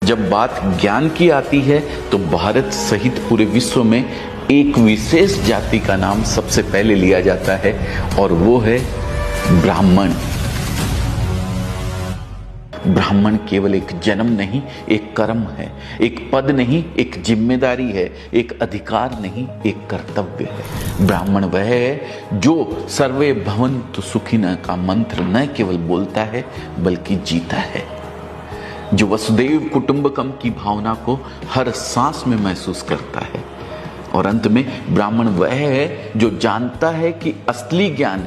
जब बात ज्ञान की आती है तो भारत सहित पूरे विश्व में एक विशेष जाति का नाम सबसे पहले लिया जाता है और वो है ब्राह्मण। ब्राह्मण केवल एक जन्म नहीं, एक कर्म है, एक पद नहीं, एक जिम्मेदारी है, एक अधिकार नहीं, एक कर्तव्य है। ब्राह्मण वह है जो सर्वे भवन्तु सुखिनः का मंत्र न केवल बोलता है बल्कि जीता है, जो वसुदेव कुटुंबकम की भावना को हर सांस में महसूस करता है। और अंत में ब्राह्मण वह है जो जानता है कि असली ज्ञान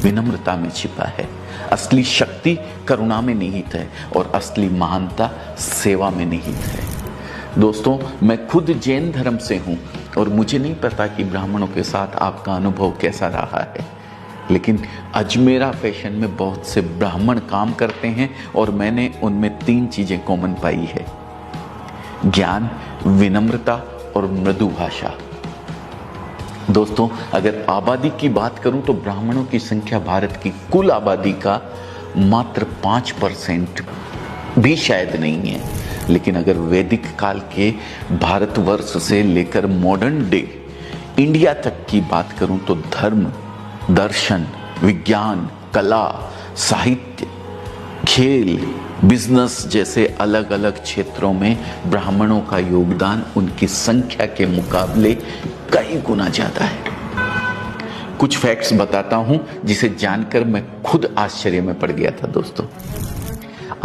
विनम्रता में छिपा है, असली शक्ति करुणा में निहित है और असली महानता सेवा में निहित है। दोस्तों, मैं खुद जैन धर्म से हूं और मुझे नहीं पता कि ब्राह्मणों के साथ आपका अनुभव कैसा रहा है, लेकिन अजमेरा फैशन में बहुत से ब्राह्मण काम करते हैं और मैंने उनमें 3 चीजें कॉमन पाई है: ज्ञान, विनम्रता और मृदु भाषा। दोस्तों, अगर आबादी की बात करूं तो ब्राह्मणों की संख्या भारत की कुल आबादी का मात्र 5% भी शायद नहीं है। लेकिन अगर वैदिक काल के भारतवर्ष से लेकर मॉडर्न डे इंडिया तक की बात करूं तो धर्म, दर्शन, विज्ञान, कला, साहित्य, खेल, बिजनेस जैसे अलग अलग क्षेत्रों में ब्राह्मणों का योगदान उनकी संख्या के मुकाबले कई गुना ज्यादा है। कुछ फैक्ट्स बताता हूं जिसे जानकर मैं खुद आश्चर्य में पड़ गया था। दोस्तों,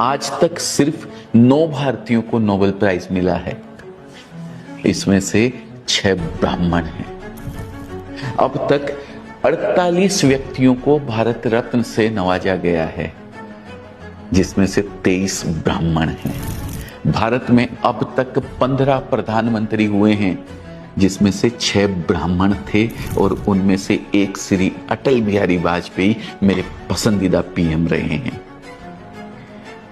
आज तक सिर्फ 9 भारतीयों को नोबेल प्राइज मिला है, इसमें से 6 ब्राह्मण हैं। अब तक 48 व्यक्तियों को भारत रत्न से नवाजा गया है, जिसमें से 23 ब्राह्मण हैं। भारत में अब तक 15 प्रधानमंत्री हुए हैं, जिसमें से 6 ब्राह्मण थे और उनमें से एक श्री अटल बिहारी वाजपेयी मेरे पसंदीदा पीएम रहे हैं।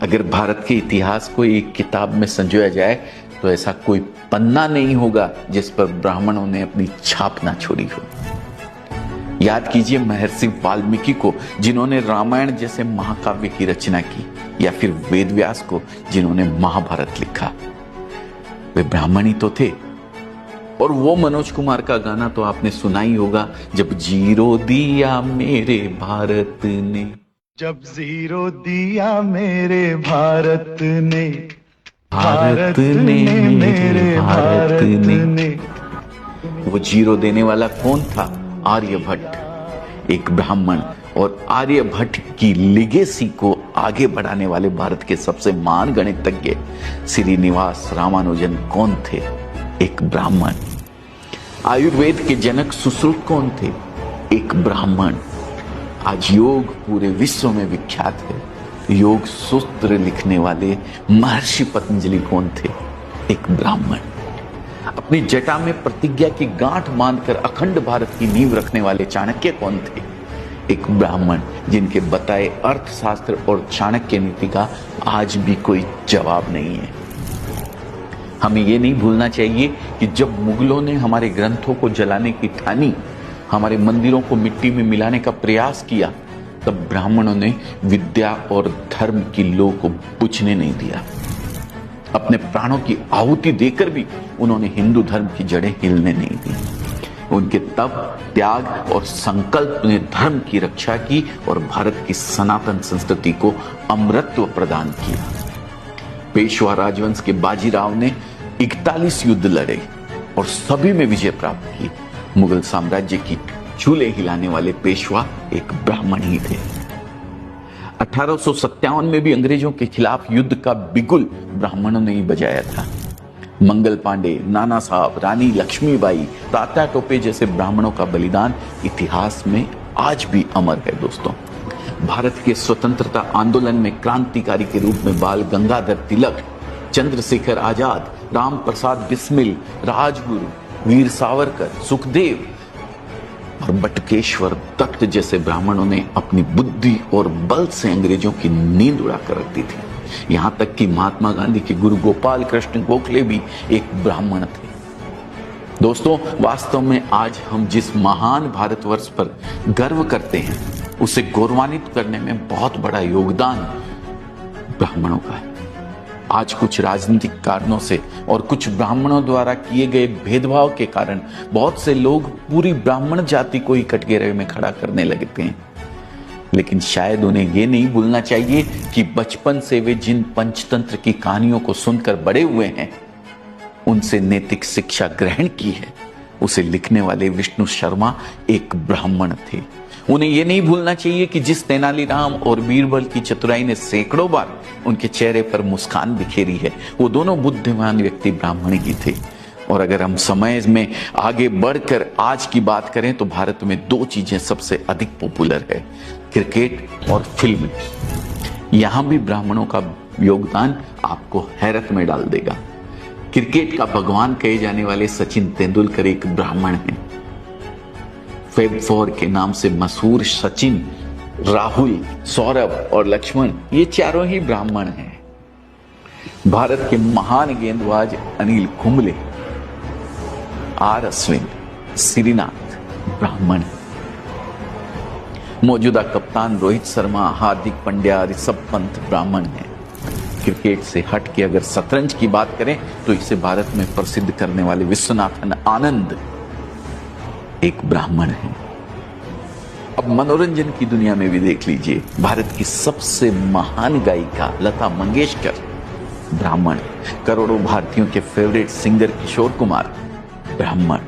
अगर भारत के इतिहास को एक किताब में संजोया जाए तो ऐसा कोई पन्ना नहीं होगा जिस पर ब्राह्मणों ने अपनी छाप ना छोड़ी हो। याद कीजिए महर्षि वाल्मीकि को, जिन्होंने रामायण जैसे महाकाव्य की रचना की, या फिर वेद व्यास को, जिन्होंने महाभारत लिखा। वे ब्राह्मण ही तो थे। और वो मनोज कुमार का गाना तो आपने सुना ही होगा, जब जीरो दिया मेरे भारत ने, जब जीरो दिया मेरे भारत ने, भारत ने मेरे भारत ने। वो जीरो देने वाला कौन था? आर्यभट्ट, एक ब्राह्मण। और आर्यभट्ट की लिगेसी को आगे बढ़ाने वाले भारत के सबसे महान गणितज्ञ श्रीनिवास रामानुजन कौन थे? एक ब्राह्मण। आयुर्वेद के जनक सुश्रुत कौन थे? एक ब्राह्मण। आज योग पूरे विश्व में विख्यात है। योग सूत्र लिखने वाले महर्षि पतंजलि कौन थे? एक ब्राह्मण। अपनी जटा में प्रतिज्ञा की गांठ बांधकर अखंड भारत की नींव रखने वाले चाणक्य कौन थे? एक ब्राह्मण, जिनके बताए अर्थशास्त्र और चाणक्य नीति का आज भी कोई जवाब नहीं है। हमें यह नहीं भूलना चाहिए कि जब मुगलों ने हमारे ग्रंथों को जलाने की ठानी, हमारे मंदिरों को मिट्टी में मिलाने का प्रयास किया, तब ब्राह्मणों ने विद्या और धर्म की लौ को बुझने नहीं दिया। अपने प्राणों की आहुति देकर भी उन्होंने हिंदू धर्म की जड़ें हिलने नहीं दी। उनके तप, त्याग और संकल्प ने धर्म की रक्षा की और भारत की सनातन संस्कृति को अमरत्व प्रदान किया। पेशवा राजवंश के बाजीराव ने 41 युद्ध लड़े और सभी में विजय प्राप्त की। मुगल साम्राज्य की चूल्हे हिलाने वाले पेशवा एक ब्राह्मण ही थे। 1857 में भी अंग्रेजों के खिलाफ युद्ध का बिगुल ब्राह्मणों ने ही बजाया था। मंगल पांडे, नाना साहब, रानी लक्ष्मीबाई, तात्या टोपे जैसे ब्राह्मणों का बलिदान इतिहास में आज भी अमर है। दोस्तों, भारत के स्वतंत्रता आंदोलन में क्रांतिकारी के रूप में बाल गंगाधर तिलक, चंद्रशेखर आजाद, राम प्रसाद बिस्मिल, राजगुरु, वीर सावरकर, सुखदेव और बटुकेश्वर दत्त जैसे ब्राह्मणों ने अपनी बुद्धि और बल से अंग्रेजों की नींद उड़ाकर रख दी थी। यहां तक कि महात्मा गांधी के गुरु गोपाल कृष्ण गोखले भी एक ब्राह्मण थे। दोस्तों, वास्तव में आज हम जिस महान भारतवर्ष पर गर्व करते हैं, उसे गौरवान्वित करने में बहुत बड़ा योगदान ब्राह्मणों का है। आज कुछ राजनीतिक कारणों से और कुछ ब्राह्मणों द्वारा किए गए भेदभाव के कारण बहुत से लोग पूरी ब्राह्मण जाति को ही कटघरे में खड़ा करने लगते हैं। लेकिन शायद उन्हें यह नहीं भूलना चाहिए कि बचपन से वे जिन पंचतंत्र की कहानियों को सुनकर बड़े हुए हैं, उनसे नैतिक शिक्षा ग्रहण की है, उसे लिखने वाले विष्णु शर्मा एक ब्राह्मण थे। उन्हें यह नहीं भूलना चाहिए कि जिस तेनालीराम और बीरबल की चतुराई ने सैकड़ों बार उनके चेहरे पर मुस्कान बिखेरी है, वो दोनों बुद्धिमान व्यक्ति ब्राह्मण ही थे। और अगर हम समय में आगे बढ़कर आज की बात करें तो भारत में दो चीजें सबसे अधिक पॉपुलर है, क्रिकेट और फिल्म। यहां भी ब्राह्मणों का योगदान आपको हैरत में डाल देगा। क्रिकेट का भगवान कहे जाने वाले सचिन तेंदुलकर एक ब्राह्मण हैं। फेब 4 के नाम से मशहूर सचिन, राहुल, सौरभ और लक्ष्मण, ये चारों ही ब्राह्मण हैं। भारत के महान गेंदबाज अनिल कुंबले, आर अश्विन, श्रीनाथ ब्राह्मण हैं। मौजूदा कप्तान रोहित शर्मा, हार्दिक पांड्या, ऋषभ पंत ब्राह्मण हैं। क्रिकेट से हट के अगर शतरंज की बात करें तो इसे भारत में प्रसिद्ध करने वाले विश्वनाथन आनंद एक ब्राह्मण है। अब मनोरंजन की दुनिया में भी देख लीजिए, भारत की सबसे महान गायिका लता मंगेशकर ब्राह्मण, करोड़ों भारतीयों के फेवरेट सिंगर किशोर कुमार ब्राह्मण,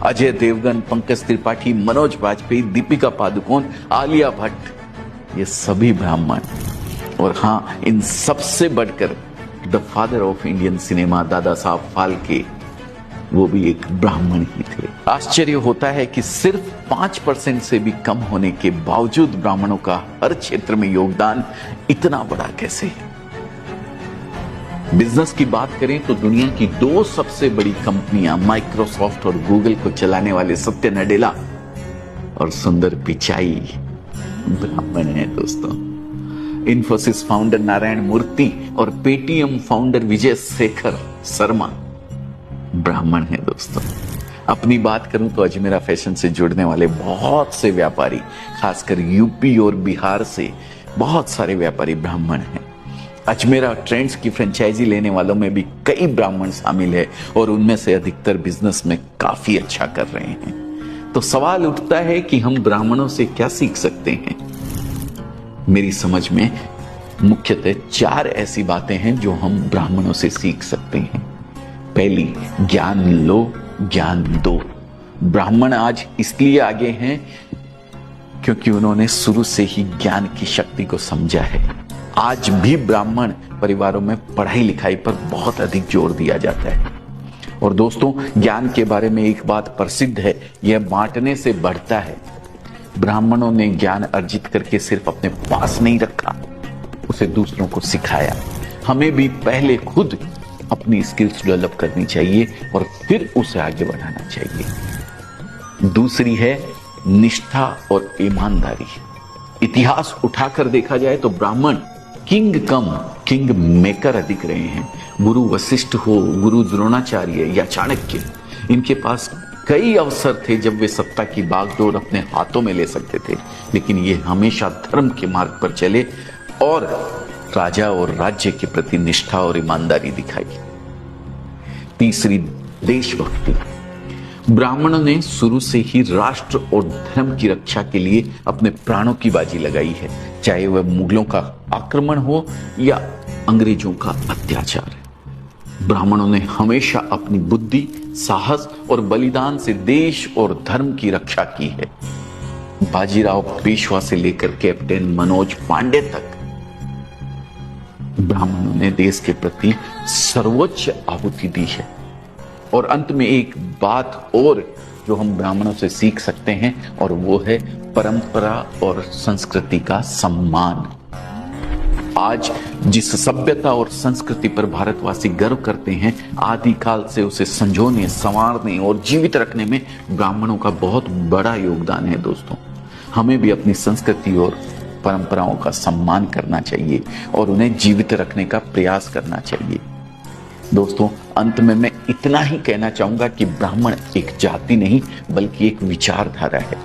अजय देवगन, पंकज त्रिपाठी, मनोज वाजपेयी, दीपिका पादुकोण, आलिया भट्ट, ये सभी ब्राह्मण। और हाँ, इन सबसे बढ़कर the father of Indian cinema Dada Saheb Phalke, वो भी एक ब्राह्मण ही थे। आश्चर्य होता है कि सिर्फ 5% से भी कम होने के बावजूद ब्राह्मणों का हर क्षेत्र में योगदान इतना बड़ा कैसे है। बिजनेस की बात करें तो दुनिया की दो सबसे बड़ी कंपनियां माइक्रोसॉफ्ट और गूगल को चलाने वाले सत्य नडेला और सुंदर पिचाई ब्राह्मण हैं दोस्तों। इन्फोसिस फाउंडर नारायण मूर्ति और पेटीएम फाउंडर विजय शेखर शर्मा ब्राह्मण है दोस्तों। अपनी बात करूं तो अजमेरा फैशन से जुड़ने वाले बहुत से व्यापारी, खासकर यूपी और बिहार से बहुत सारे व्यापारी ब्राह्मण हैं। अजमेरा ट्रेंड्स की फ्रेंचाइजी लेने वालों में भी कई ब्राह्मण शामिल है और उनमें से अधिकतर बिजनेस में काफी अच्छा कर रहे हैं। तो सवाल उठता है कि हम ब्राह्मणों से क्या सीख सकते हैं। मेरी समझ में मुख्यतः 4 ऐसी बातें हैं जो हम ब्राह्मणों से सीख सकते हैं। पहली, ज्ञान लो, ज्ञान दो। ब्राह्मण आज इसलिए आगे हैं क्योंकि उन्होंने शुरू से ही ज्ञान की शक्ति को समझा है। आज भी ब्राह्मण परिवारों में पढ़ाई लिखाई पर बहुत अधिक जोर दिया जाता है। और दोस्तों, ज्ञान के बारे में एक बात प्रसिद्ध है, यह बांटने से बढ़ता है। ब्राह्मणों ने ज्ञान अर्जित करके सिर्फ अपने पास नहीं रखा, उसे दूसरों को सिखाया। हमें भी पहले खुद अपनी स्किल्स डेवलप करनी चाहिए और फिर उसे आगे बढ़ाना चाहिए। दूसरी है निष्ठा और ईमानदारी। इतिहास उठाकर देखा जाए तो ब्राह्मण किंग कम किंग मेकर अधिक रहे हैं। गुरु वशिष्ठ हो, गुरु द्रोणाचार्य या चाणक्य, इनके पास कई अवसर थे जब वे सत्ता की बागडोर अपने हाथों में ले सकते थे, लेकिन ये हमेशा धर्म के मार्ग पर चले और राजा और राज्य के प्रति निष्ठा और ईमानदारी दिखाई। तीसरी, देशभक्ति। ब्राह्मणों ने शुरू से ही राष्ट्र और धर्म की रक्षा के लिए अपने प्राणों की बाजी लगाई है, चाहे वह मुगलों का आक्रमण हो या अंग्रेजों का अत्याचार। ब्राह्मणों ने हमेशा अपनी बुद्धि, साहस और बलिदान से देश और धर्म की रक्षा की है। बाजीराव पेशवा से लेकर कैप्टन मनोज पांडे तक ब्राह्मणों ने देश के प्रति सर्वोच्च आहुति दी है। और अंत में एक बात और जो हम ब्राह्मणों से सीख सकते हैं, और वो है परंपरा और संस्कृति का सम्मान। आज जिस सभ्यता और संस्कृति पर भारतवासी गर्व करते हैं, आदिकाल से उसे संजोने, संवारने और जीवित रखने में ब्राह्मणों का बहुत बड़ा योगदान है दोस्तों। हमें भी अपनी संस्कृति और परंपराओं का सम्मान करना चाहिए और उन्हें जीवित रखने का प्रयास करना चाहिए। दोस्तों, अंत में मैं इतना ही कहना चाहूंगा कि ब्राह्मण एक जाति नहीं बल्कि एक विचारधारा है।